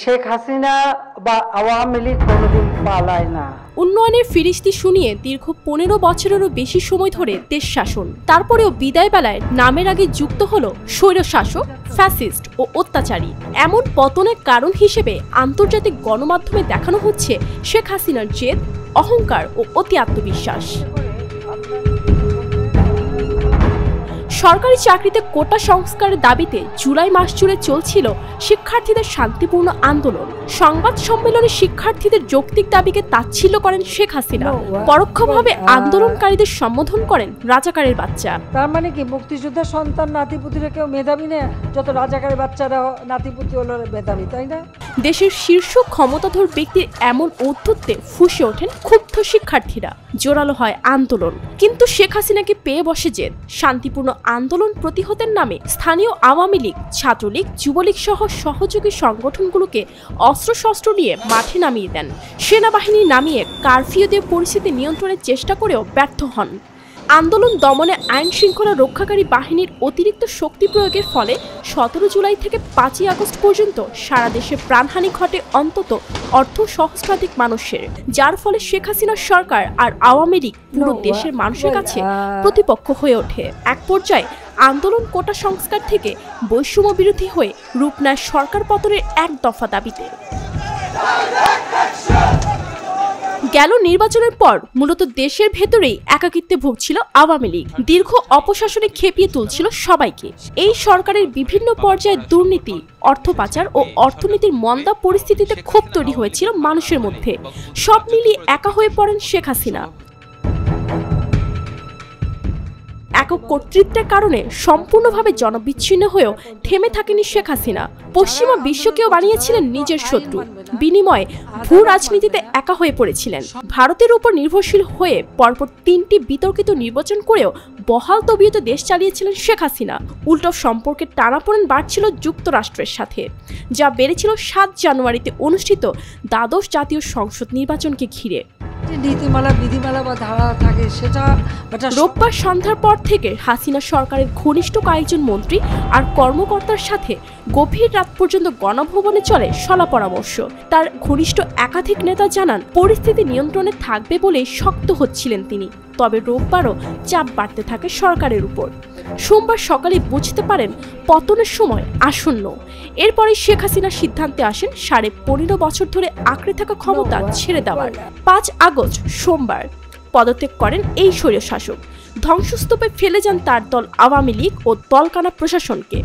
শেখ হাসিনা বা আওয়ামী লীগ কোনোদিন পালায় না। উন্নয়নের ফিরিস্তি শুনিয়ে দীর্ঘ 15 বছরেরও বেশি সময় ধরে দেশ শাসন, তারপরেও বিদায় বেলায় নামের আগে যুক্ত হলো স্বৈরশাসক, ফ্যাসিস্ট ও অত্যাচারী। এমন পতনের কারণ হিসেবে আন্তর্জাতিক গণমাধ্যমে দেখানো হচ্ছে শেখ হাসিনার জেদ, অহংকার ও অতি আত্মবিশ্বাস। সরকারি চাকরিতে কোটা সংস্কারের দাবিতে জুলাই মাস জুড়ে চলছিল শিক্ষার্থীদের শান্তিপূর্ণ আন্দোলন। সংবাদ সম্মেলনে শিক্ষার্থীদের যৌক্তিক দাবিকে তাচ্ছিল্য করেন শেখ হাসিনা, পরোক্ষভাবে আন্দোলনকারীদের সম্বোধন করেন রাজাকারের বাচ্চা। তার মানে কি মুক্তিযোদ্ধার সন্তান নাতিপুতিরা কেউ মেধাবী না? যত রাজাকারের বাচ্চারা নাতিপুতি হলো মেধাবী, তাই না? দেশের শীর্ষ ক্ষমতাধর ব্যক্তির এমন ঔদ্ধত্যে ফুঁসে ওঠেন ক্ষুব্ধ শিক্ষার্থীরা। জোরালো হয় আন্দোলন, কিন্তু শেখ হাসিনাকে পেয়ে বসে জেদ। শান্তিপূর্ণ আন্দোলন প্রতিহতের নামে স্থানীয় আওয়ামী লীগ, ছাত্রলীগ, যুবলীগ সহ সহযোগী সংগঠনগুলোকে অস্ত্রশস্ত্র নিয়ে মাঠে নামিয়ে দেন। সেনাবাহিনী নামিয়ে কারফিউ দিয়ে পরিস্থিতি নিয়ন্ত্রণের চেষ্টা করেও ব্যর্থ হন। আন্দোলন দমনে আইন শৃঙ্খলা রক্ষাকারী বাহিনীর অতিরিক্ত শক্তি প্রয়োগের ফলে 17 জুলাই থেকে 5 আগস্ট পর্যন্ত সারা দেশে প্রাণহানি ঘটে অন্তত সহস্রাধিক মানুষের, যার ফলে শেখ হাসিনার সরকার আর আওয়ামী লীগ পুরো দেশের মানুষের কাছে প্রতিপক্ষ হয়ে ওঠে। এক পর্যায়ে আন্দোলন কোটা সংস্কার থেকে বৈষম্য বিরোধী হয়ে রূপ নেয় সরকার পতনের এক দফা দাবিতে। গেল নির্বাচনের পর মূলত দেশের ভেতরেই একাকিত্বে ভুগছিল আওয়ামী লীগ। দীর্ঘ অপশাসনে খেপিয়ে তুলছিল সবাইকে। এই সরকারের বিভিন্ন পর্যায়ে দুর্নীতি, অর্থ পাচার ও অর্থনীতির মন্দা পরিস্থিতিতে ক্ষোভ তৈরি হয়েছিল মানুষের মধ্যে। সব মিলিয়ে একা হয়ে পড়েন শেখ হাসিনা। একক কর্তৃত্বের কারণে সম্পূর্ণভাবে জনবিচ্ছিন্ন হয়েও থেমে থাকেনি শেখ হাসিনা। পশ্চিমা বিশ্বকেও বানিয়েছিলেন নিজের শত্রু। বিনিময়ে ভূ রাজনীতিতে একা হয়ে পড়েছিলেন। ভারতের উপর নির্ভরশীল হয়ে পরপর 3টি বিতর্কিত নির্বাচন করেও বহাল তবিয়তে দেশ চালিয়েছিলেন শেখ হাসিনা। উল্টো সম্পর্কের টানাপোড়েন বাড়ছিল যুক্তরাষ্ট্রের সাথে, যা বেড়েছিল 7 জানুয়ারিতে অনুষ্ঠিত দ্বাদশ জাতীয় সংসদ নির্বাচনকে ঘিরে। নীতিমালা, বিধিমালা বা ধারা থাকে, সেটা রোববার সন্ধ্যার পর থেকে হাসিনা সরকারের ঘনিষ্ঠ কয়েকজন মন্ত্রী আর কর্মকর্তার সাথে গভীর রাত পর্যন্ত গণভবনে চলে সলা পরামর্শ। তার ঘনিষ্ঠ একাধিক নেতা জানান পরিস্থিতি নিয়ন্ত্রণে থাকবে বলেই শক্ত হচ্ছিলেন তিনি। তবে রোববারও চাপ বাড়তে থাকে সরকারের উপর। সোমবার সকালে বুঝতে পারেন পতনের সময় আসন্ন। এরপরে শেখ হাসিনা সিদ্ধান্তে আসেন 15.5 বছর ধরে আঁকড়ে থাকা ক্ষমতা ছেড়ে দেওয়ার। 5 আগস্ট সোমবার পদত্যাগ করেন এই স্বৈরশাসক। ধ্বংসস্তূপে ফেলে যান তার দল আওয়ামী লীগ ও দলকানা প্রশাসনকে।